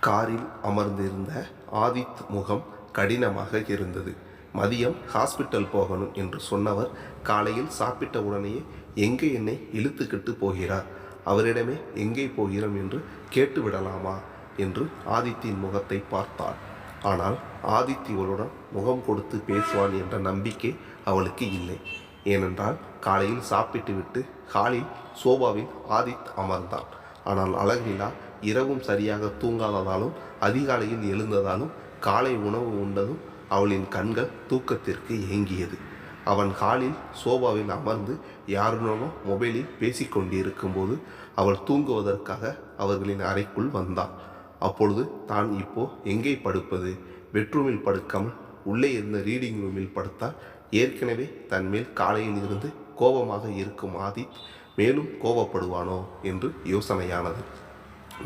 காரில் அமர்ந்திருந்த ஆதித் முகம் கடினமாக இருந்தது. மதியம் ஹாஸ்பிட்டல் போகணும் என்று சொன்னவர் காலையில் சாப்பிட்ட உடனேயே எங்கே என்னை இழுத்துக்கிட்டு போகிறார், அவரிடமே எங்கே போகிறோம் என்று கேட்டு விடலாமா என்று ஆதித்தின் முகத்தை பார்த்தாள். ஆனால் ஆதித் இவளுடன் முகம் கொடுத்து பேசுவான் என்ற நம்பிக்கை அவளுக்கு இல்லை. ஏனென்றால் காலையில் சாப்பிட்டு விட்டு ஹாலில் சோபாவில் ஆதித் அமர்ந்தான். ஆனால் அழகிலா இரவும் சரியாக தூங்காததாலும் அதிகாலையில் எழுந்ததாலும் காலை உணவு உண்டதும் அவளின் கண்கள் தூக்கத்திற்கு ஏங்கியது. அவன் ஹாலில் சோபாவில் அமர்ந்து யாருடனோ மொபைலில் பேசிக்கொண்டிருக்கும்போது அவள் தூங்குவதற்காக அவர்களின் அறைக்குள் வந்தாள். அப்பொழுது தான் இப்போ எங்கே படுப்பது, பெட்ரூமில் படுக்காமல் உள்ளே இருந்த ரீடிங் ரூமில் படுத்தால் ஏற்கனவே தன் மேல் காலையில் இருந்து கோபமாக இருக்கும் ஆதித் மேலும் கோபப்படுவானோ என்று யோசனையானது.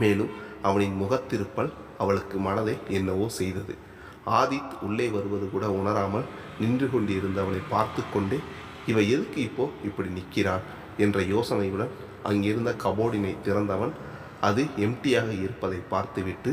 மேலும் அவனின் முகத்திருப்பல் அவளுக்கு மனதை என்னவோ செய்தது. ஆதித் உள்ளே வருவது கூட உணராமல் நின்று கொண்டிருந்தவளை பார்த்து கொண்டே இவ எதுக்கு இப்போ இப்படி நிற்கிறாள் என்ற யோசனையுடன் அங்கிருந்த கபோர்டினை திறந்தவன் அது எம்டியாக இருப்பதை பார்த்துவிட்டு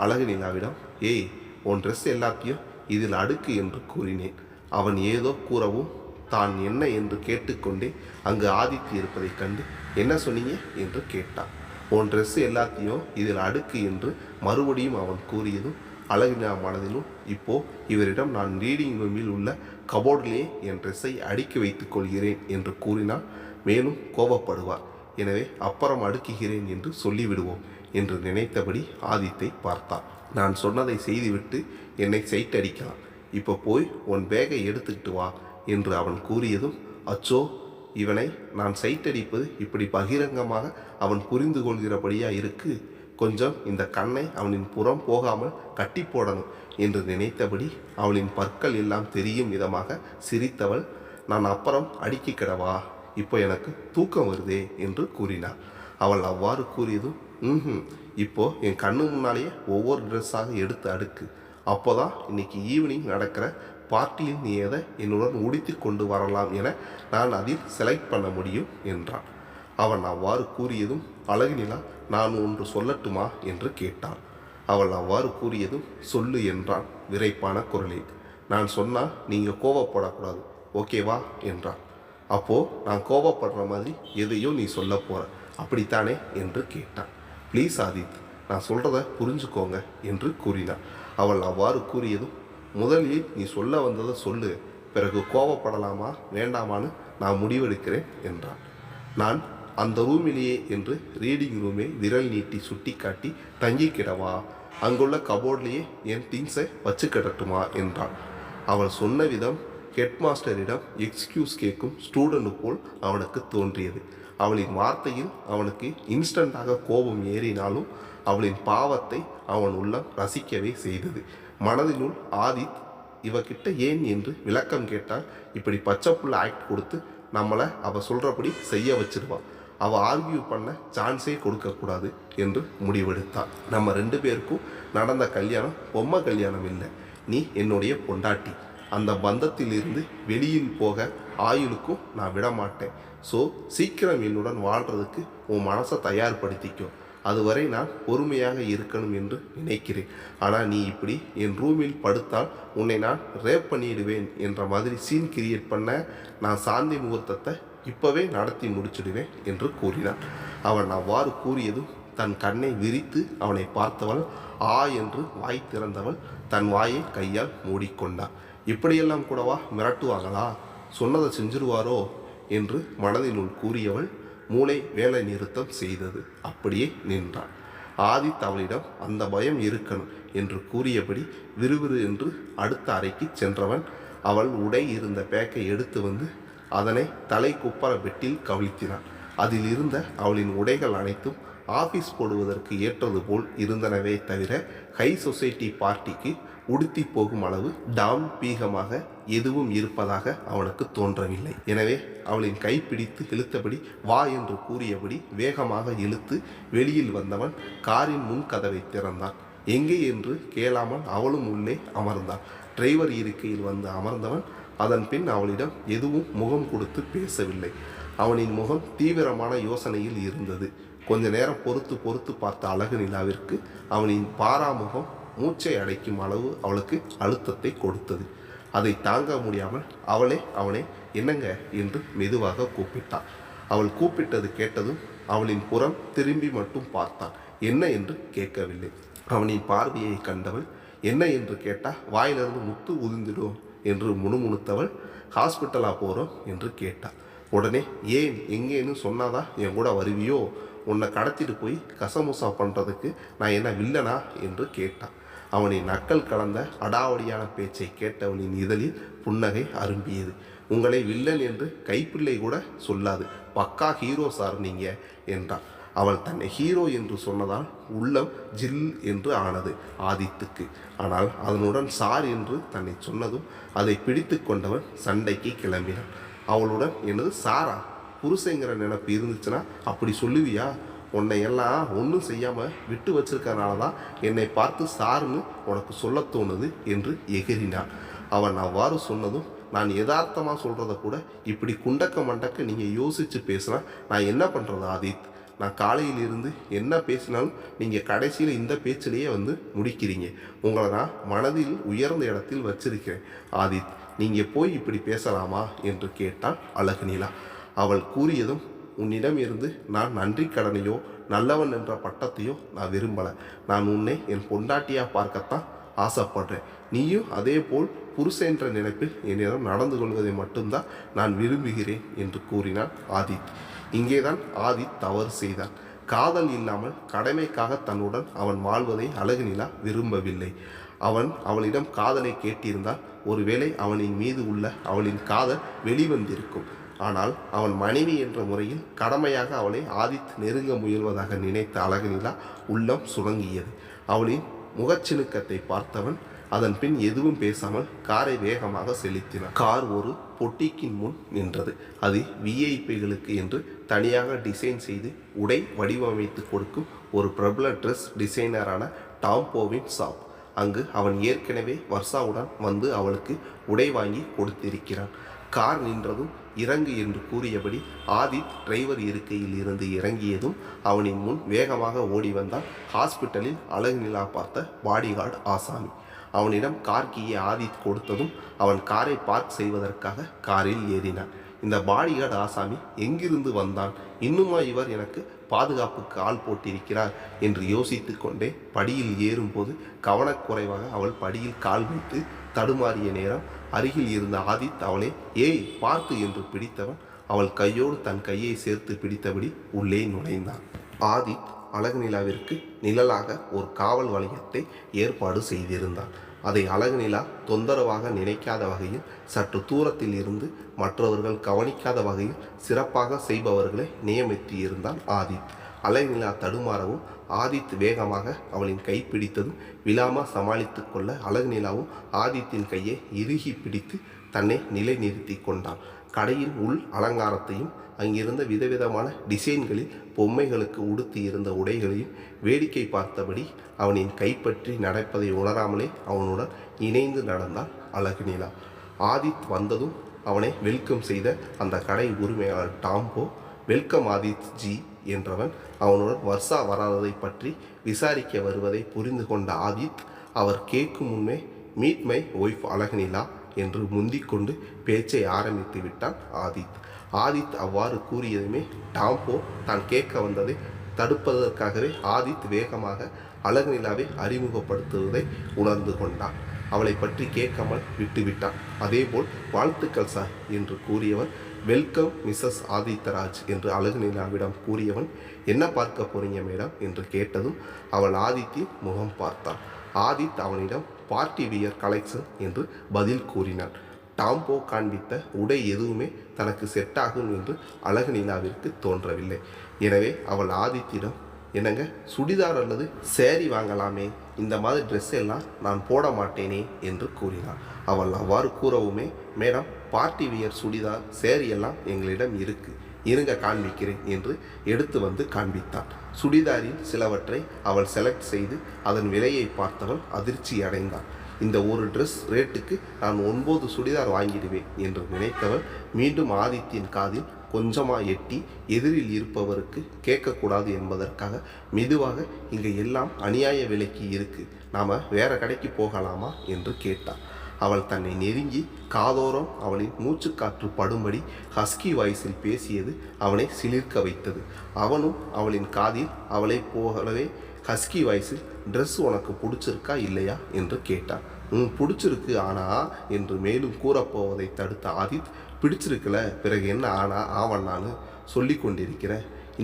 அழகு நிலாவிடம், ஏய், உன் ட்ரெஸ் எல்லாத்தையும் இதில் அடுக்கு என்று கூறினேன். அவன் ஏதோ கூறவும் தான் என்ன என்று கேட்டுக்கொண்டே அங்கு ஆதித் இருப்பதைக் கண்டு என்ன சொன்னீங்க என்று கேட்டான். உன் ட்ரெஸ்ஸு எல்லாத்தையும் இதில் அடுக்கு என்று மறுபடியும் அவன் கூறியதும் அழகினா மனதிலும் இப்போ இவரிடம் நான் ரீடிங் ரூமில் உள்ள கபோர்டிலே என் ட்ரெஸ்ஸை அடுக்கி வைத்துக் கொள்கிறேன் என்று கூறினால் மேலும் கோபப்படுவார். எனவே அப்புறம் அடுக்குகிறேன் என்று சொல்லிவிடுவோம் என்று நினைத்தபடி ஆதித்தை பார்த்தான். நான் சொன்னதை செய்துவிட்டு என்னை சைட் அடிக்கலாம், இப்போ போய் உன் பேகை எடுத்துக்கிட்டு வா என்று அவன் கூறியதும் அச்சோ, இவனை நான் சைட் அடிப்பது இப்படி பகிரங்கமாக அவன் புரிந்து கொள்கிறபடியா இருக்கு, கொஞ்சம் இந்த கண்ணை அவனின் புறம் போகாமல் கட்டி போடணும் என்று நினைத்தபடி அவளின் பற்கள் எல்லாம் தெரியும் விதமாக சிரித்தவள், நான் அப்புறம் அடிக்கிடவா, இப்போ எனக்கு தூக்கம் வருதே என்று கூறினாள். அவள் அவ்வாறு கூறியதும் இப்போ என் கண்ணு முன்னாலேயே ஒவ்வொரு ட்ரெஸ்ஸாக எடுத்து அடுக்கு, அப்போதான் இன்னைக்கு ஈவினிங் நடக்கிற பார்ட்டியில் நீ எதை என்னுடன் உடித்து கொண்டு வரலாம் என நான் அதில் செலக்ட் பண்ண முடியும் என்றான். அவன் அவ்வாறு கூறியதும் அழகு நிலா, நான் ஒன்று சொல்லட்டுமா என்று கேட்டான். அவள் அவ்வாறு கூறியதும் சொல்லு என்றான் விரைப்பான குரலில். நான் சொன்னால் நீங்கள் கோபப்படக்கூடாது, ஓகேவா என்றான். அப்போது நான் கோபப்படுற மாதிரி எதையோ நீ சொல்ல போகிற, அப்படித்தானே என்று கேட்டான். ப்ளீஸ் ஆதித், நான் சொல்கிறத புரிஞ்சுக்கோங்க என்று கூறினான். அவள் அவ்வாறு கூறியதும் முதலில் நீ சொல்ல வந்ததை சொல்லு, பிறகு கோபப்படலாமா வேண்டாமான்னு நான் முடிவெடுக்கிறேன் என்றான். நான் அந்த ரூமிலேயே என்று ரீடிங் ரூமை விரல் நீட்டி சுட்டி காட்டி தங்கிக்கிடவா, அங்குள்ள கபோர்ட்லேயே என் திங்ஸை வச்சு கிடட்டுமா என்றான். அவள் சொன்ன விதம் ஹெட்மாஸ்டரிடம் எக்ஸ்கியூஸ் கேட்கும் ஸ்டூடெண்ட் போல் அவனுக்கு தோன்றியது. அவளின் வார்த்தையில் அவனுக்கு இன்ஸ்டண்டாக கோபம் ஏறினாலும் அவளின் பாவத்தை அவன் உள்ளம் ரசிக்கவே செய்தது. மனதினுள் ஆதித் இவகிட்ட ஏன் என்று விளக்கம் கேட்டால் இப்படி பச்சைப்புள்ள ஆக்ட் கொடுத்து நம்மளை அவள் சொல்கிறபடி செய்ய வச்சிருவாள், அவள் ஆர்கியூ பண்ண சான்ஸே கொடுக்கக்கூடாது என்று முடிவெடுத்தாள். நம்ம 2 பேருக்கும் நடந்த கல்யாணம் பொம்மை கல்யாணம் இல்லை, நீ என்னுடைய பொண்டாட்டி, அந்த பந்தத்திலிருந்து வெளியில் போக ஆயுளுக்கும் நான் விடமாட்டேன். ஸோ சீக்கிரம் என்னுடன் வாழ்கிறதுக்கு உன் மனசை தயார்படுத்திக்கோ, அதுவரை நான் பொறுமையாக இருக்கணும் என்று நினைக்கிறேன். ஆனால் நீ இப்படி என் ரூமில் படுத்தால் உன்னை நான் ரேப் பண்ணிடுவேன் என்ற மாதிரி சீன் கிரியேட் பண்ண நான் சாந்தி முகூர்த்தத்தை இப்போவே நடத்தி முடிச்சிடுவேன் என்று கூறினான். அவன் அவ்வாறு கூறியதும் தன் கண்ணை விரித்து அவனை பார்த்தவள் ஆ என்று வாய் திறந்தவள் தன் வாயை கையால் மூடிக்கொண்டாள். இப்படியெல்லாம் கூடவா மிரட்டுவாங்களா, சொன்னதை செஞ்சிருவாரோ என்று மனதினுள் கூறியவள் மூளை வேலை நிறுத்தம் செய்தது. அப்படியே நின்றான். ஆதித் அவளிடம் அந்த பயம் இருக்கணும் என்று கூறியபடி விறுவிறு என்று அடுத்த அறைக்கு சென்றவன் அவள் உடை இருந்த பேக்கை எடுத்து வந்து அதனை தலை குப்பர பெட்டில் கவிழ்த்தினான். அதில் இருந்த அவளின் உடைகள் அனைத்தும் ஆஃபீஸ் போடுவதற்கு ஏற்றது போல் இருந்தனவே தவிர ஹை சொசைட்டி பார்ட்டிக்கு உடுத்தி போகும் அளவு டாம்பீகமாக எதுவும் இருப்பதாக அவனுக்கு தோன்றவில்லை. எனவே அவளின் கைப்பிடித்து இழுத்தபடி வா என்று கூறியபடி வேகமாக இழுத்து வெளியில் வந்தவன் காரின் முன் கதவை திறந்தான். எங்கே என்று கேளாமல் அவளும் உள்ளே அமர்ந்தாள். டிரைவர் இருக்கையில் வந்து அமர்ந்தவன் அதன் பின் அவளிடம் எதுவும் முகம் கொடுத்து பேசவில்லை. அவனின் முகம் தீவிரமான யோசனையில் இருந்தது. கொஞ்ச நேரம் பொறுத்து பொறுத்து பார்த்த அழகு நிலாவிற்கு அவனின் பாராமுகம் மூச்சை அடைக்கும் அளவு அவளுக்கு அழுத்தத்தை கொடுத்தது. அதை தாங்க முடியாமல் அவனை என்னங்க என்று மெதுவாக கூப்பிட்டான். அவள் கூப்பிட்டது கேட்டதும் அவளின் புறம் திரும்பி மட்டும் பார்த்தான். என்ன என்று கேட்கவில்லை. அவனின் பார்வையை கண்டவள் என்ன என்று கேட்டால் வாயிலிருந்து முத்து உதிர்ந்திடும் என்று முணுமுணுத்தவள் ஹாஸ்பிட்டலாக போகிறோம் என்று கேட்டாள். உடனே ஏன் எங்கேன்னு சொன்னாதான் என் கூட வருவியோ, உன்னை கடத்திட்டு போய் கசமுசா பண்ணுறதுக்கு நான் என்ன வில்லனா என்று கேட்டான். அவனின் நக்கல் கலந்த அடாவடியான பேச்சை கேட்டவளின் இதழில் புன்னகை அரும்பியது. உங்களை வில்லன் என்று கைப்பிள்ளை கூட சொல்லாது, பக்கா ஹீரோ சார் நீங்க என்றான். அவள் தன்னை ஹீரோ என்று சொன்னதால் உள்ளம் ஜில் என்று ஆனது ஆதித்துக்கு. ஆனால் அதனுடன் சார் என்று தன்னை சொன்னதும் அதை பிடித்து கொண்டவன் சண்டைக்கு கிளம்பினான். அவளுடன் எனது சாரா புருஷங்கிற நினைப்பு இருந்துச்சுன்னா அப்படி சொல்லுவியா, உன்னை எல்லாம் ஒன்றும் செய்யாமல் விட்டு வச்சிருக்கனால தான் என்னை பார்த்து சாருன்னு உனக்கு சொல்ல தோணுது என்று எகிறினான். அவன் அவ்வாறு சொன்னதும் நான் யதார்த்தமாக சொல்கிறத கூட இப்படி குண்டக்க மண்டக்க நீங்கள் யோசித்து பேசுனா நான் என்ன பண்ணுறது ஆதித்? நான் காலையில் இருந்து என்ன பேசினாலும் நீங்கள் கடைசியில் இந்த பேச்சிலேயே முடிக்கிறீங்க. உங்களை நான் மனதில் உயர்ந்த இடத்தில் வச்சிருக்கிறேன் ஆதித், நீங்கள் போய் இப்படி பேசலாமா என்று கேட்டான் அழகு நிலா. அவள் கூறியதும் உன்னிடம் இருந்து நான் நன்றி கடனையோ நல்லவன் என்ற பட்டத்தையோ நான் விரும்பலை. நான் உன்னை என் பொண்டாட்டியாக பார்க்கத்தான் ஆசைப்படுறேன். நீயும் அதே போல் புருஷன் என்ற நினைப்பில் என்னிடம் நடந்து கொள்வதை மட்டும்தான் நான் விரும்புகிறேன் என்று கூறினான் ஆதித். இங்கேதான் ஆதித் தவறு செய்தான். காதல் இல்லாமல் கடமைக்காக தன்னுடன் அவன் வாழ்வதை அழகு நிலா விரும்பவில்லை. அவளிடம் காதலை கேட்டிருந்தால் ஒருவேளை அவனின் மீது உள்ள அவளின் காதல் வெளிவந்திருக்கும். ஆனால் அவன் மனைவி என்ற முறையில் கடமையாக அவளை ஆதித் நெருங்க முயல்வதாக நினைத்த அழகு நிலா உள்ளம் சுணங்கியது. அவளின் முகச்சிணுக்கத்தை பார்த்தவன் அதன் பின் எதுவும் பேசாமல் காரை வேகமாக செலுத்தினான். கார் ஒரு பொட்டிக்கின் முன் நின்றது. அது விஐபிகளுக்கு என்று தனியாக டிசைன் செய்து உடை வடிவமைத்து கொடுக்கும் ஒரு பிரபல ட்ரெஸ் டிசைனரான டாம்போவின் ஷாப். அங்கு அவன் ஏற்கனவே வர்ஷாவுடன் அவளுக்கு உடை வாங்கி கொடுத்திருக்கிறான். கார் நின்றதும் இறங்கு என்று கூறியபடி ஆதித் டிரைவர் இருக்கையில் இருந்து இறங்கியதும் அவனின் முன் வேகமாக ஓடி வந்தான் ஹாஸ்பிட்டலில் அழகு நிலா பார்த்த பாடிகார்டு ஆசாமி. அவனிடம் கார் கீயை ஆதித் கொடுத்ததும் அவன் காரை பார்க் செய்வதற்காக காரில் ஏறினான். இந்த பாடிகார்டு ஆசாமி எங்கிருந்து வந்தான்? இன்னுமா இவர் எனக்கு பாதுகாப்புக்கு ஆள் போட்டிருக்கிறார் என்று யோசித்து கொண்டே படியில் ஏறும்போது கவனக்குறைவாக அவள் படியில் கால் வைத்து தடுமாறிய நேரம் அருகில் இருந்த ஆதித் அவளை ஏய் பார்த்து என்று பிடித்தவன் அவள் கையோடு தன் கையை சேர்த்து பிடித்தபடி உள்ளே நுழைந்தான். ஆதித் அழகு நிலாவிற்கு நிழலாக ஒரு காவல் வளையத்தை ஏற்பாடு செய்திருந்தான். அதை அழகு நிலா தொந்தரவாக நினைக்காத வகையில் சற்று தூரத்தில் இருந்து மற்றவர்கள் கவனிக்காத வகையில் சிறப்பாக செய்பவர்களை நியமித்து இருந்தான் ஆதித். அழகு நிலா தடுமாறவும் ஆதித் வேகமாக அவளின் கை பிடித்ததும் விழாமல் சமாளித்து கொள்ள அழகு நிலாவும் ஆதித்தின் கையை இறுகி பிடித்து தன்னை நிலைநிறுத்தி கொண்டான். கடையின் உள் அலங்காரத்தையும் அங்கிருந்த விதவிதமான டிசைன்களில் பொம்மைகளுக்கு உடுத்தி இருந்த உடைகளையும் வேடிக்கை பார்த்தபடி அவனின் கைப்பற்றி நடப்பதை உணராமலே அவனுடன் இணைந்து நடந்தான் அழகு நிலா. ஆதித் வந்ததும் அவனை வெல்கம் செய்த அந்த கடை உரிமையாளர் டாம்போ வெல்கம் ஆதித் ஜி என்றவன் அவனுடன் வர்ஷா வராததை பற்றி விசாரிக்க வருவதை புரிந்து கொண்ட ஆதித் அவர் கேட்கும் முன்னே மீட் மை ஒய்ஃப் அழகு நிலா என்று முந்திக்கொண்டு பேச்சை ஆரம்பித்து விட்டான் ஆதித் அவ்வாறு கூறியதுமே டாம்போ தான் கேட்க வந்ததை தடுப்பதற்காகவே ஆதித் வேகமாக அழகு நிலாவை அறிமுகப்படுத்துவதை உணர்ந்து கொண்டான். அவளை பற்றி கேட்காமல் விட்டுவிட்டான். அதேபோல் வாழ்த்துக்கள் சார் என்று கூறியவன் வெல்கம் மிஸ்ஸஸ் ஆதித்தராஜ் என்று அழகு நிலாவிடம் கூறியவன் என்ன பார்க்க போறீங்க மேடம் என்று கேட்டதும் அவள் ஆதித்தின் முகம் பார்த்தான். ஆதித் அவனிடம் பார்ட்டி வியர் கலெக்ஷன் என்று பதில் கூறினான். டாம்போ காண்பித்த உடை எதுவுமே தனக்கு செட் ஆகும் என்று அழகு நிலாவிற்கு தோன்றவில்லை. எனவே அவள் ஆதித்திடம் என்னங்க சுடிதார் அல்லது சேரீ வாங்கலாமே, இந்த மாதிரி ட்ரெஸ் எல்லாம் நான் போட மாட்டேனே என்று கூறினாள். அவள் அவ்வாறு கூறவுமே madam party wear churidar saree எல்லாம் எங்களிடம் இருங்க காண்பிக்கிறேன் என்று எடுத்து காண்பித்தான். சுடிதாரில் சிலவற்றை அவள் செலக்ட் செய்து அதன் விலையை பார்த்தவள் அதிர்ச்சி அடைந்தான். இந்த ஒரு ட்ரெஸ் ரேட்டுக்கு நான் 9 சுடிதார் வாங்கிடுவேன் என்று நினைத்தவள் மீண்டும் ஆதித்தின் காதில் கொஞ்சமாக எட்டி எதிரில் இருப்பவருக்கு கேட்கக்கூடாது என்பதற்காக மெதுவாக இங்கே எல்லாம் அநியாய விலைக்கு இருக்கு, நாம் வேற கடைக்கு போகலாமா என்று கேட்டாள். அவள் தன்னை நெருங்கி காதோரம் அவளின் மூச்சுக்காற்று படும்படி ஹஸ்கி வாய்ஸில் பேசியது அவனை சிலிர்க்க வைத்தது. அவனும் அவளின் காதில் அவளை போகவே ஹஸ்கி வாய்ஸில் ட்ரெஸ் உனக்கு பிடிச்சிருக்கா இல்லையா என்று கேட்டான். பிடிச்சிருக்கு ஆனா என்று மேலும் கூறப்போவதை தடுத்த ஆதித், பிடிச்சிருக்கல பிறகு என்ன ஆனா ஆவண்ணான்னு சொல்லி கொண்டிருக்கிற,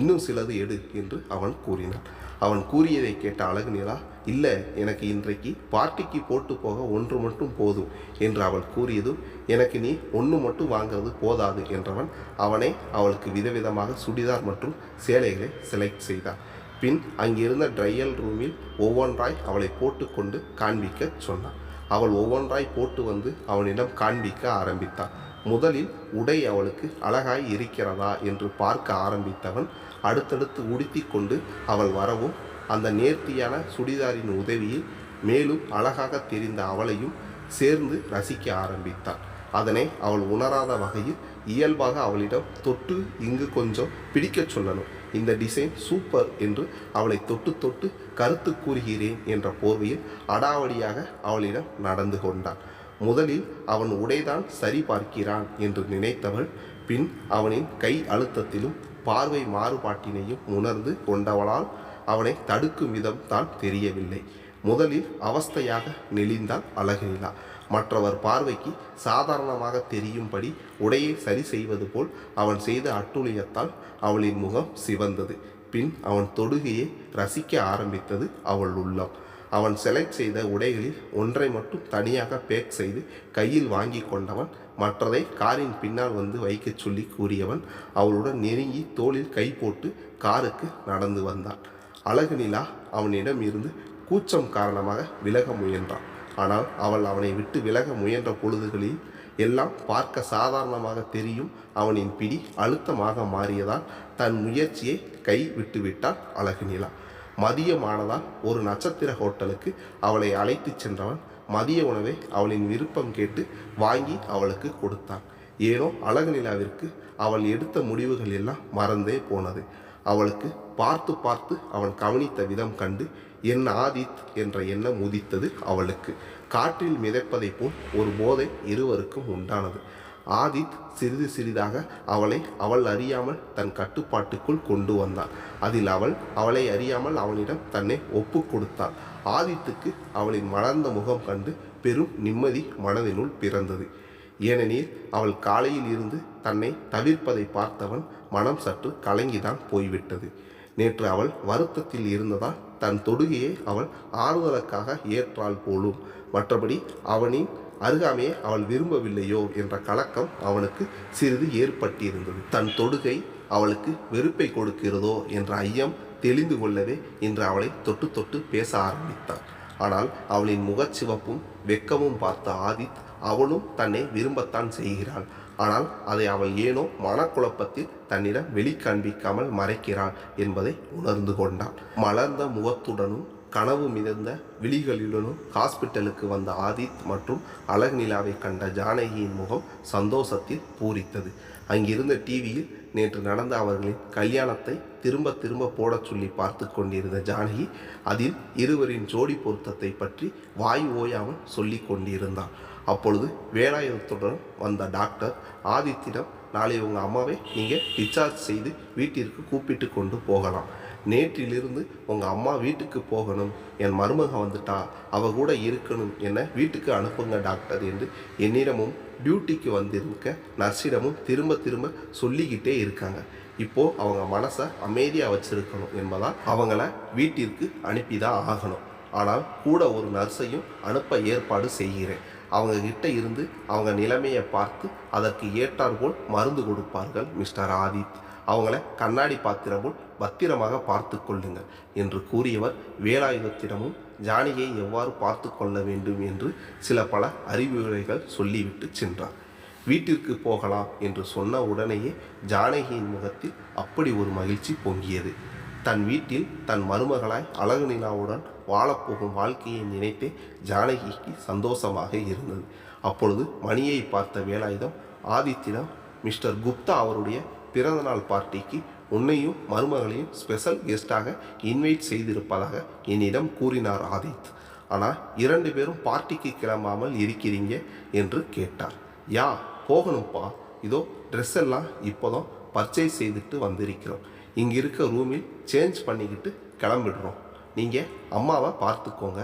இன்னும் சிலது எடு என்று அவன் கூறினான். அவன் கூறியதை கேட்ட அழகுநிலா, இல்லை எனக்கு இன்றைக்கு பார்ட்டிக்கு போட்டு போக ஒன்று மட்டும் போதும் என்று அவள் கூறியதும், எனக்கு நீ ஒன்று மட்டும் வாங்கிறது போதாது என்றவன் அவனை அவளுக்கு விதவிதமாக சுடிதார் மற்றும் சேலைகளை செலக்ட் செய்தான். பின் அங்கிருந்த ட்ரையல் ரூமில் ஒவ்வொன்றாய் அவளை போட்டு கொண்டு காண்பிக்க சொன்னான். அவள் ஒவ்வொன்றாய் போட்டு வந்து அவனிடம் காண்பிக்க ஆரம்பித்தாள். முதலில் உடை அவளுக்கு அழகாய் இருக்கிறதா என்று பார்க்க ஆரம்பித்தவன் அடுத்தடுத்து உடுத்தி கொண்டு அவள் வரவும் அந்த நேர்த்தியான சுடிதாரின் உதவியில் மேலும் அழகாக தெரிந்த அவளையும் சேர்ந்து ரசிக்க ஆரம்பித்தாள். அதனை அவள் உணராத வகையில் இயல்பாக அவளிடம் தொட்டு இங்கு கொஞ்சம் பிடிக்க சொல்லணும், இந்த டிசைன் சூப்பர் என்று அவளை தொட்டு தொட்டு கருத்து கூறுகிறேன் என்ற போர்வையில் அடாவடியாக அவளிடம் நடந்து கொண்டான். முதலில் அவன் உடைதான் சரி பார்க்கிறான் என்று நினைத்தவள் பின் அவனின் கை அழுத்தத்திலும் பார்வை மாறுபாட்டினையும் உணர்ந்து கொண்டவளால் அவனை தடுக்கும் விதம் தான் தெரியவில்லை. முதலில் அவஸ்தையாக நெளிந்தாள் அழகுநிலா. மற்றவர் பார்வைக்கு சாதாரணமாக தெரியும்படி உடையை சரி செய்வது போல் அவன் செய்த அட்டுழியத்தால் அவளின் முகம் சிவந்தது. பின் அவன் தொடுகையை ரசிக்க ஆரம்பித்தது அவள் உள்ளம். அவன் செலக்ட் செய்த உடைகளில் ஒன்றை மட்டும் தனியாக பேக் செய்து கையில் வாங்கி கொண்டவன் மற்றதை காரின் பின்னால் வந்து வைக்க சொல்லி கூறியவன் அவளுடன் நெருங்கி தோளில் கை போட்டு காருக்கு நடந்து வந்தான். அழகுநிலா அவனிடம் இருந்து கூச்சம் காரணமாக விலக முயன்றான். ஆனால் அவள் அவனை விட்டு விலக முயன்ற பொழுதுகளில் எல்லாம் பார்க்க சாதாரணமாக தெரியும் அவனின் பிடி அழுத்தமாக மாறியதால் தன் முயற்சியை கை விட்டுவிட்டாள் அழகுநிலா. மதியமானதால் ஒரு நட்சத்திர ஹோட்டலுக்கு அவளை அழைத்து சென்றவன் மதிய உணவை அவளின் விருப்பம் கேட்டு வாங்கி அவளுக்கு கொடுத்தான். ஏனோ அழகுநிலாவிற்கு அவள் எடுத்த முடிவுகள் எல்லாம் மறந்தே போனது. அவளுக்கு பார்த்து பார்த்து அவன் கவனித்த விதம் கண்டு என் ஆதித் என்ற எண்ணம் உதித்தது அவளுக்கு. காற்றில் மிதப்பதை போல் ஒரு போதை இருவருக்கும் உண்டானது. ஆதித் சிறிது சிறிதாக அவள் அறியாமல் தன் கட்டுப்பாட்டுக்குள் கொண்டு வந்தான். அதில் அவளை அறியாமல் அவனிடம் தன்னை ஒப்பு கொடுத்தாள். ஆதித்துக்கு அவளின் மலர்ந்த முகம் கண்டு பெரும் நிம்மதி மனதினுள் பிறந்தது. ஏனெனில் அவள் காலையில் இருந்து தன்னை தவிர்ப்பதை பார்த்தவன் மனம் சற்று கலங்கிதான் போய்விட்டது. நேற்று அவள் வருத்தத்தில் இருந்ததால் தன் தொடுகையை அவள் ஆறுதலுக்காக ஏற்றாள் போலும். மற்றபடி அவனின் அருகாமையை அவள் விரும்பவில்லையோ என்ற கலக்கம் அவனுக்கு சிறிது ஏற்பட்டிருந்தது. தன் தொடுகை அவளுக்கு வெறுப்பை கொடுக்கிறதோ என்ற ஐயம் தெளிந்து கொள்ளவே இன்று அவளை தொட்டு தொட்டு பேச ஆரம்பித்தாள். ஆனால் அவளின் முகச்சிவப்பும் வெக்கமும் பார்த்த ஆதித் அவளும் தன்னை விரும்பத்தான் செய்கிறாள். ஆனால் அதை அவள் ஏனோ மனக்குழப்பத்தில் தன்னிடம் வெளிக்காண்பிக்காமல் மறைக்கிறாள் என்பதை உணர்ந்து கொண்டாள். மலர்ந்த முகத்துடனும் கனவு மிதந்த விழிகளிலுடனும் ஹாஸ்பிட்டலுக்கு வந்த ஆதித் மற்றும் அழகுநிலாவை கண்ட ஜானகியின் முகம் சந்தோஷத்தில் பூரித்தது. அங்கிருந்த டிவியில் நேற்று நடந்த அவர்களின் கல்யாணத்தை திரும்ப திரும்ப போடச் சொல்லி பார்த்து கொண்டிருந்த ஜானகி அதில் இருவரின் ஜோடி பொருத்தத்தை பற்றி வாய் ஓயாமல் சொல்லி கொண்டிருந்தாள். அப்பொழுது வேலாயுதத்துடன் வந்த டாக்டர் ஆதித்திடம், நாளை உங்கள் அம்மாவை நீங்கள் டிஸ்சார்ஜ் செய்து வீட்டிற்கு கூப்பிட்டு கொண்டு போகலாம். நேற்றிலிருந்து உங்கள் அம்மா வீட்டுக்கு போகணும், என் மருமக வந்துட்டா அவ கூட இருக்கணும், என்னை வீட்டுக்கு அனுப்புங்க டாக்டர் என்று என்னிடமும் டியூட்டிக்கு வந்திருக்க நர்ஸிடமும் திரும்ப திரும்ப சொல்லிக்கிட்டே இருக்காங்க. இப்போது அவங்க மனசை அமைதியாக வச்சுருக்கணும் என்பதால் அவங்கள வீட்டிற்கு அனுப்பிதான் ஆகணும். ஆனால் கூட ஒரு நர்ஸையும் அனுப்ப ஏற்பாடு செய்கிறேன். அவங்க கிட்ட இருந்து அவங்க நிலைமையை பார்த்து அதற்கு ஏற்றாற்போல் மருந்து கொடுப்பார்கள் மிஸ்டர் ஆதித். அவங்கள கண்ணாடி பாத்திரம் போல் பத்திரமாக பார்த்து கொள்ளுங்கள் என்று கூறியவர் வேலாயுதத்திடமும் ஜானகியை எவ்வாறு பார்த்து கொள்ள வேண்டும் என்று சில பல அறிவுரைகள் சொல்லிவிட்டு சென்றார். வீட்டிற்கு போகலாம் என்று சொன்ன உடனேயே ஜானகியின் முகத்தில் அப்படி ஒரு மகிழ்ச்சி பொங்கியது. தன் வீட்டில் தன் மருமகளாய் அழகுநிலாவுடன் வாழப்போகும் வாழ்க்கையை நினைத்தே ஜானகிக்கு சந்தோஷமாக இருந்தது. அப்பொழுது மணியை பார்த்த வேலாயுதம் ஆதித்திடம், மிஸ்டர் குப்தா அவருடைய பிறந்தநாள் பார்ட்டிக்கு உன்னையும் மருமகளையும் ஸ்பெஷல் கெஸ்டாக இன்வைட் செய்திருப்பதாக என்னிடம் கூறினார் ஆதித். ஆனால் 2 பேரும் பார்ட்டிக்கு கிளம்பாமல் இருக்கிறீங்க என்று கேட்டார். யா போகணும்ப்பா, இதோ ட்ரெஸ் எல்லாம் இப்போதான் பர்ச்சேஸ் செய்துட்டு வந்திருக்கிறோம். இங்கே இருக்க ரூமில் சேஞ்ச் பண்ணிக்கிட்டு கிளம்பிடுறோம். நீங்கள் அம்மாவை பார்த்துக்கோங்க,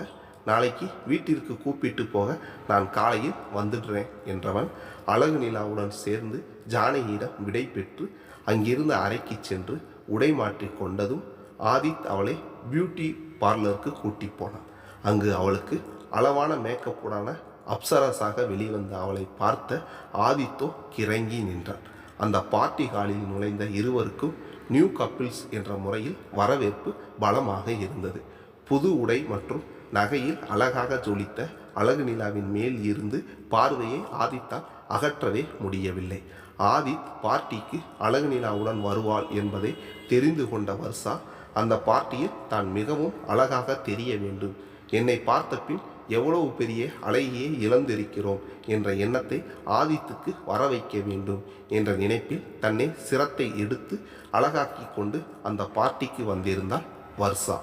நாளைக்கு வீட்டிற்கு கூப்பிட்டு போக நான் காலையில் வந்துடுறேன் என்றவன் அழகு நிலாவுடன் சேர்ந்து ஜானகியிடம் விடை பெற்று அங்கிருந்த அறைக்கு சென்று உடை மாற்றி கொண்டதும் ஆதித் அவளை பியூட்டி பார்லருக்கு கூட்டி போனான். அங்கு அவளுக்கு அளவான மேக்கப்புடான அப்சரஸாக வெளிவந்த அவளை பார்த்த ஆதித்தோ கிறங்கி நின்றான். அந்த பார்ட்டி ஹாலில் நுழைந்த இருவருக்கும் நியூ கப்பிள்ஸ் என்ற முறையில் வரவேற்பு பலமாக இருந்தது. புது உடை மற்றும் நகையில் அழகாக ஜொலித்த அழகு நிலாவின் மேல் இருந்து பார்வையை ஆதித்தால் அகற்றவே முடியவில்லை. ஆதித் பார்ட்டிக்கு அழகு நிலாவுடன் வருவாள் என்பதை தெரிந்து கொண்ட வர்ஷா அந்த பார்ட்டியில் தான் மிகவும் அழகாக தெரிய வேண்டும், என்னை பார்த்த பின் எவ்வளவு பெரிய அழகியை இழந்திருக்கிறோம் என்ற எண்ணத்தை ஆதித்துக்கு வர வைக்க வேண்டும் என்ற நினைப்பில் தன்னை சிரத்தை எடுத்து அழகாக்கி கொண்டு அந்த பார்ட்டிக்கு வந்திருந்தாள் வர்ஷா.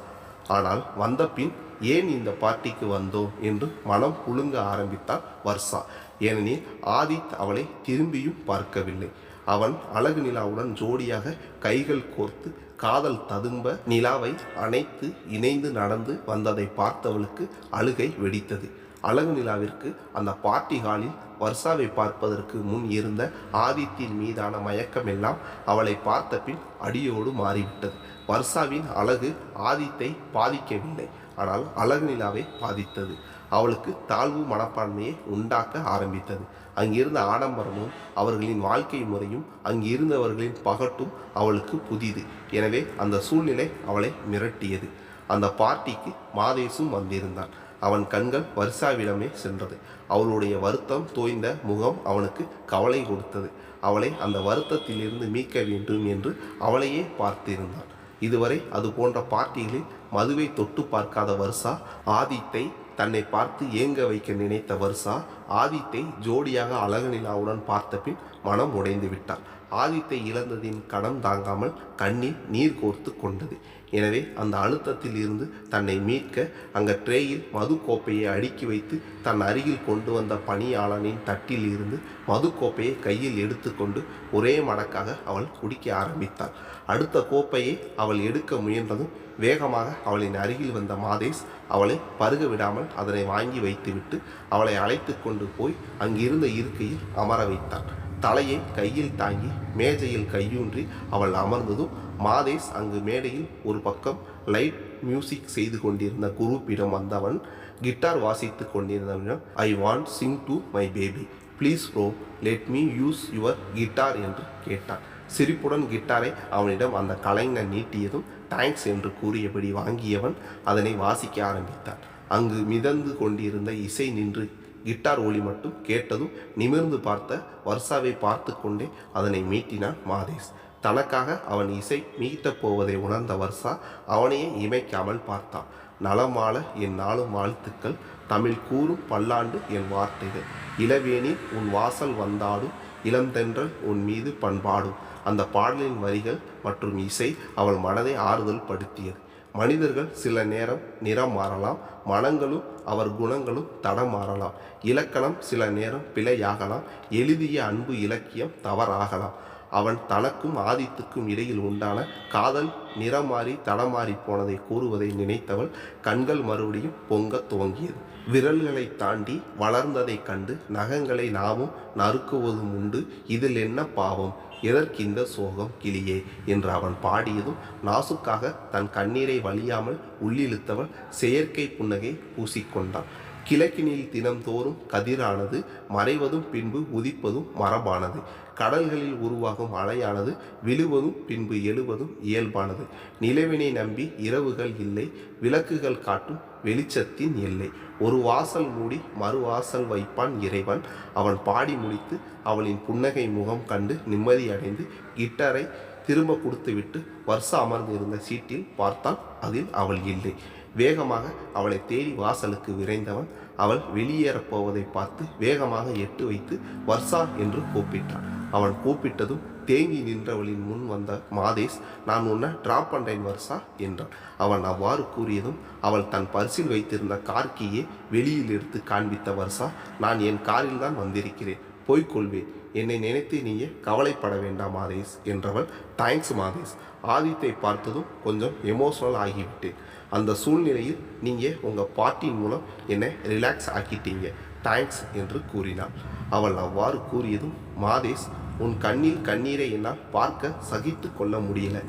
ஆனால் வந்த பின் ஏன் இந்த பார்ட்டிக்கு வந்தோம் என்று மனம் புழுங்க ஆரம்பித்தாள் வர்ஷா. ஏனெனில் ஆதித் அவளை திரும்பியும் பார்க்கவில்லை. அவன் அழகு நிலாவுடன் ஜோடியாக கைகள் கோர்த்து காதல் ததும்ப நிலாவை அணைத்து இணைந்து நடந்து வந்ததை பார்த்தவளுக்கு அழுகை வெடித்தது. அழகு நிலாவிற்கு அந்த பார்ட்டி ஹாலில் வர்ஷாவை பார்ப்பதற்கு முன் இருந்த ஆதித்தின் மீதான மயக்கமெல்லாம் அவளை பார்த்த பின் அடியோடு மாறிவிட்டது. வர்ஷாவின் அழகு ஆதித்தை பாதிக்கவில்லை, ஆனால் அழகு நிலாவை பாதித்தது. அவளுக்கு தாழ்வு மனப்பான்மையை உண்டாக்க ஆரம்பித்தது. அங்கிருந்த ஆடம்பரமும் அவர்களின் வாழ்க்கை முறையும் அங்கிருந்தவர்களின் பகட்டும் அவளுக்கு புதிது. எனவே அந்த சூழ்நிலை அவளை மிரட்டியது. அந்த பார்ட்டிக்கு மாதேசும் வந்திருந்தான். அவன் கண்கள் வர்ஷாவிடமே சென்றது. அவளுடைய வருத்தம் தோய்ந்த முகம் அவனுக்கு கவலை கொடுத்தது. அவளை அந்த வருத்தத்திலிருந்து மீட்க வேண்டும் என்று அவளையே பார்த்திருந்தான். இதுவரை அது போன்ற பார்ட்டிகளில் மதுவை தொட்டு பார்க்காத வர்ஷா ஆதித்தை தன்னை பார்த்து ஏங்க வைக்க நினைத்த வர்ஷா ஆதித்தை ஜோடியாக அழகு நிலாவுடன் பார்த்த பின் மனம் உடைந்து விட்டாள். ஆதித்தை இழந்ததின் கடன் தாங்காமல் கண்ணில் நீர் கோர்த்து கொண்டது. எனவே அந்த அழுத்தத்தில் இருந்து தன்னை மீட்க அங்கே ட்ரேயில் மது கோப்பையை அடுக்கி வைத்து தன் அருகில் கொண்டு வந்த பணியாளனின் தட்டில் இருந்து மது கோப்பையை கையில் எடுத்துக்கொண்டு ஒரே மடக்காக அவள் குடிக்க ஆரம்பித்தாள். அடுத்த கோப்பையை அவள் எடுக்க முயன்றதும் வேகமாக அவளின் அருகில் வந்த மாதேஷ் அவளை பருக விடாமல் அதனை வாங்கி வைத்துவிட்டு அவளை அழைத்து கொண்டு போய் அங்கிருந்த இருக்கையில் அமர வைத்தான். தலையை கையில் தாங்கி மேஜையில் கையூன்றி அவள் அமர்ந்ததும் மாதேஷ் அங்கு மேடையில் ஒரு பக்கம் லைட் மியூசிக் செய்து கொண்டிருந்த குரூப்பிடம் வந்தவன் கிட்டார் வாசித்து கொண்டிருந்தவனிடம் I want sing to my baby please bro let me use your guitar என்று கேட்டான். சிரிப்புடன் கிட்டாரை அவனிடம் அந்த கலைஞன் நீட்டியதும் தேங்க்ஸ் என்று கூறியபடி வாங்கியவன் அதனை வாசிக்க ஆரம்பித்தான். அங்கு மிதந்து கொண்டிருந்த இசை நின்று கிட்டார் ஒலி மட்டும் கேட்டதும் நிமிர்ந்து பார்த்த வர்ஷாவை பார்த்து கொண்டே அதனை மீட்டினான் மாதேஷ். தனக்காக அவன் இசை மீட்டப் போவதை உணர்ந்த வர்ஷா அவனையே இமைக்காமல் பார்த்தான். நலமால என் நாளும் வாழ்த்துக்கள், தமிழ் கூறும் பல்லாண்டு என் வார்த்தைகள், இளவேனில் உன் வாசல் வந்தாடும், இளந்தென்றல் உன் மீது பண்பாடும். அந்த பாடலின் வரிகள் மற்றும் இசை அவள் மனதை ஆறுதல் படுத்தியது. மனிதர்கள் சில நேரம் நிறம் மாறலாம், மனங்களும் அவர் குணங்களும் தடம் மாறலாம், இலக்கணம் சில நேரம் பிழையாகலாம், எழுதிய அன்பு இலக்கியம் தவறாகலாம். அவன் தனக்கும் ஆதித்துக்கும் இடையில் உண்டான காதல் நிறமாறி தடமாறி போனதை கூறுவதை நினைத்தவள் கண்கள் மறுபடியும் பொங்க துவங்கியது. விரல்களை தாண்டி வளர்ந்ததை கண்டு நகங்களை நாமும் நறுக்குவதும் உண்டு, இதில் என்ன பாவம், எதற்கிந்த சோகம் கிளியே என்று அவன் பாடியதும் நாசுக்காக தன் கண்ணீரை வலியாமல் உள்ளிழுத்தவள் செயற்கை புன்னகை பூசிக்கொண்டான். கிழக்கினில் தினம்தோறும் கதிரானது, மறைவதும் பின்பு உதிப்பதும் மரபானது. கடல்களில் உருவாகும் அலையானது விழுவதும் பின்பு எழுவதும் இயல்பானது. நிலவினை நம்பி இரவுகள் இல்லை, விளக்குகள் காட்டும் வெளிச்சத்தின் எல்லை. ஒரு வாசல் மூடி மறுவாசல் வைப்பான் இறைவன். அவன் பாடி முடித்து அவளின் புன்னகை முகம் கண்டு நிம்மதியடைந்து கிட்டாரை திரும்ப கொடுத்துவிட்டு வர்ஷா அமர்ந்திருந்த சீட்டில் பார்த்தால் அதில் அவள் இல்லை. வேகமாக அவளை தேடி வாசலுக்கு விரைந்தவன் அவள் வெளியேறப் போவதை பார்த்து வேகமாக எட்டு வைத்து வர்ஷா என்று கூப்பிட்டான். அவன் கூப்பிட்டதும் தேங்கி நின்றவளின் முன் வந்த மாதேஷ், நான் உன்னை டிராப் பண்றேன் வர்ஷா என்றான். அவன் அவ்வாறு கூறியதும் அவள் தன் பர்சில் வைத்திருந்த கார் கீயை வெளியில் எடுத்து காண்பித்த வர்ஷா, நான் என் காரில் தான் வந்திருக்கிறேன், போய்க்கொள்வேன், என்னை நினைத்து நீயே கவலைப்பட வேண்டாம் மாதேஷ் என்றவள். தேங்க்ஸ் மாதேஷ். ஆதித்தை பார்த்ததும் கொஞ்சம் எமோஷனல் ஆகிவிட்டேன். அந்த சூழ்நிலையில் நீங்கள் உங்கள் பார்ட்டியின் மூலம் என்னை ரிலாக்ஸ் ஆக்கிட்டீங்க, தேங்க்ஸ் என்று கூறினாள். அவள் அவ்வாறு கூறியதும் மாதேஷ், உன் கண்ணில் கண்ணீரை என்னால் பார்க்க சகித்து கொள்ள முடியல,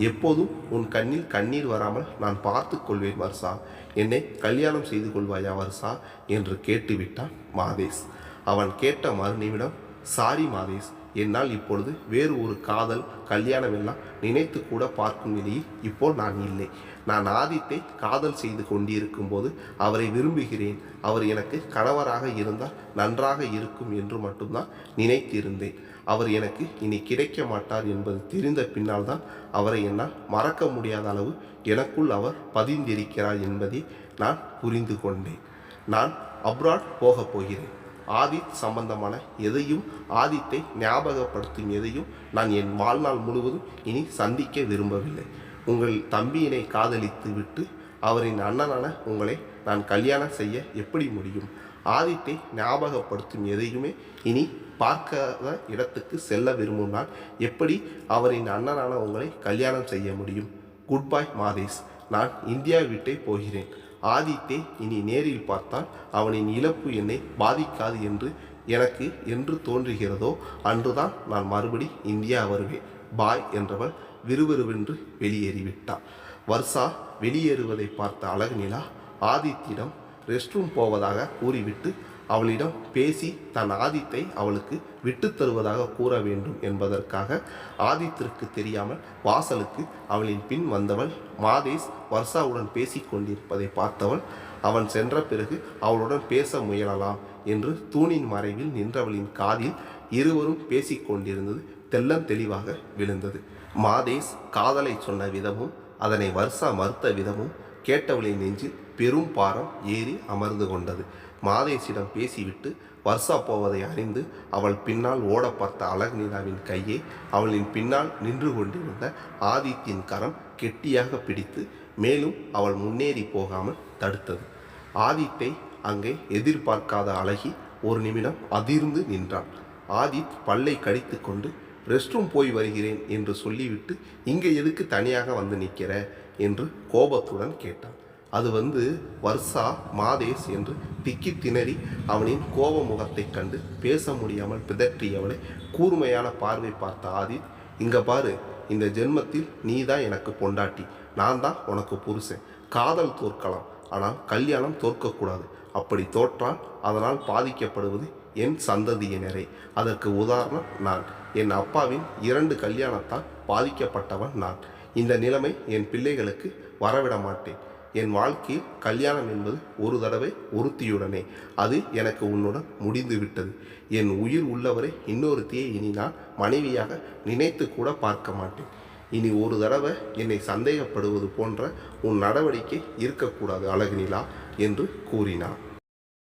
எப்போதும் உன் கண்ணில் கண்ணீர் வராமல் நான் பார்த்து கொள்வேன் வர்ஷா, என்னை கல்யாணம் செய்து கொள்வாயா வர்ஷா என்று கேட்டுவிட்டான் மாதேஷ். அவன் கேட்ட மறுநிமிடம், சாரி மாதேஷ், என்னால் இப்பொழுது வேறு ஒரு காதல் கல்யாணம் எல்லாம் நினைத்து கூட பார்க்கும் நிலையில் இப்போ நான் இல்லை. நான் ஆதித்தை காதல் செய்து கொண்டிருக்கும் போது அவரை விரும்புகிறேன், அவர் எனக்கு கணவராக இருந்தால் நன்றாக இருக்கும் என்று மட்டும்தான் நினைத்திருந்தேன். அவர் எனக்கு இனி கிடைக்க மாட்டார் என்பது தெரிந்த பின்னால் தான் அவரை என்னால் மறக்க முடியாத அளவு எனக்குள் அவர் பதிந்திருக்கிறார் என்பதை நான் புரிந்து கொண்டேன். நான் அப்ராட் போகப் போகிறேன். ஆதித் சம்பந்தமான எதையும், ஆதித்தை ஞாபகப்படுத்தும் எதையும் நான் என் வாழ்நாள் முழுவதும் இனி சந்திக்க விரும்பவில்லை. உங்கள் தம்பியினை காதலித்து விட்டு அவரின் அண்ணனான உங்களை நான் கல்யாணம் செய்ய எப்படி முடியும்? ஆதித்தை ஞாபகப்படுத்தும் எதையுமே இனி பார்க்காத இடத்துக்கு செல்ல விரும்பும் நான் எப்படி அவரின் அண்ணனான உங்களை கல்யாணம் செய்ய முடியும்? குட் பை மாதேஷ், நான் இந்தியா விட்டே போகிறேன். ஆதித்தை இனி நேரில் பார்த்தால் அவனின் இழப்பு என்னை பாதிக்காது என்று எனக்கு என்று தோன்றுகிறதோ அன்றுதான் நான் மறுபடி இந்தியா வருவேன். பாய் என்றவள் விறுவிறுவென்று வெளியேறிவிட்டாள். வர்ஷா வெளியேறுவதை பார்த்த அழகுநிலா ஆதித்திடம் ரெஸ்ட் ரூம் போவதாக கூறிவிட்டு அவளிடம் பேசி தன் ஆதித்தை அவளுக்கு விட்டு தருவதாக கூற வேண்டும் என்பதற்காக ஆதித்திற்கு தெரியாமல் வாசலுக்கு அவளின் பின் வந்தவள். மாதேஷ் வர்ஷாவுடன் பேசி கொண்டிருப்பதை பார்த்தவள் அவன் சென்ற பிறகு அவளுடன் பேச முயலலாம் என்று தூணின் மறைவில் நின்றவளின் காதில் இருவரும் பேசிக்கொண்டிருந்தது தெள்ளம் தெளிவாக விழுந்தது. மாதேஷ் காதலை சொன்ன விதமும் அதனை வர்ஷா மறுத்த விதமும் கேட்டவளின் நெஞ்சில் பெரும் பாரம் ஏறி அமர்ந்து கொண்டது. மாதேஷிடம் பேசிவிட்டு வர்ஷா போவதை அறிந்து அவள் பின்னால் ஓட பார்த்த அழகுநிலாவின் கையை அவளின் பின்னால் நின்று கொண்டிருந்த ஆதித்தின் கரம் கெட்டியாக பிடித்து மேலும் அவள் முன்னேறி போகாமல் தடுத்தது. ஆதித்தை அங்கே எதிர்பார்க்காத அழகி ஒரு நிமிடம் அதிர்ந்து நின்றாள். ஆதித் பல்லை கடித்து கொண்டு ரெஸ்ட் ரூம் போய் வருகிறேன் என்று சொல்லிவிட்டு இங்கே எதுக்கு தனியாக வந்து நிற்கிற என்று கோபத்துடன் கேட்டான். அது வர்ஷா மாதேஷ் என்று திக்கி திணறி அவனின் கோப முகத்தை கண்டு பேச முடியாமல் பிதற்றியவளை கூர்மையான பார்வை பார்த்த ஆதித், இங்க பாரு, இந்த ஜென்மத்தில் நீ தான் எனக்கு பொண்டாட்டி, நான் தான் உனக்கு புருஷன். காதல் தோற்கலாம், ஆனால் கல்யாணம் தோற்கக்கூடாது. அப்படி தோற்றால் அதனால் பாதிக்கப்படுவது என் சந்ததியினரே. அதற்கு உதாரணம் நான். என் அப்பாவின் 2 கல்யாணத்தால் பாதிக்கப்பட்டவன் நான். இந்த நிலைமை என் பிள்ளைகளுக்கு வரவிட மாட்டேன். என் வாழ்க்கையில் கல்யாணம் என்பது ஒரு தடவை ஒருத்தியுடனே, அது எனக்கு உன்னுடன் முடிந்து விட்டது. என் உயிர் உள்ளவரை இன்னொருத்தியை இனி நான் மனைவியாக நினைத்து கூட பார்க்க மாட்டேன். இனி ஒரு தடவை என்னை சந்தேகப்படுவது போன்ற உன் நடவடிக்கை இருக்கக்கூடாது அழகுநிலா என்று கூறினார்.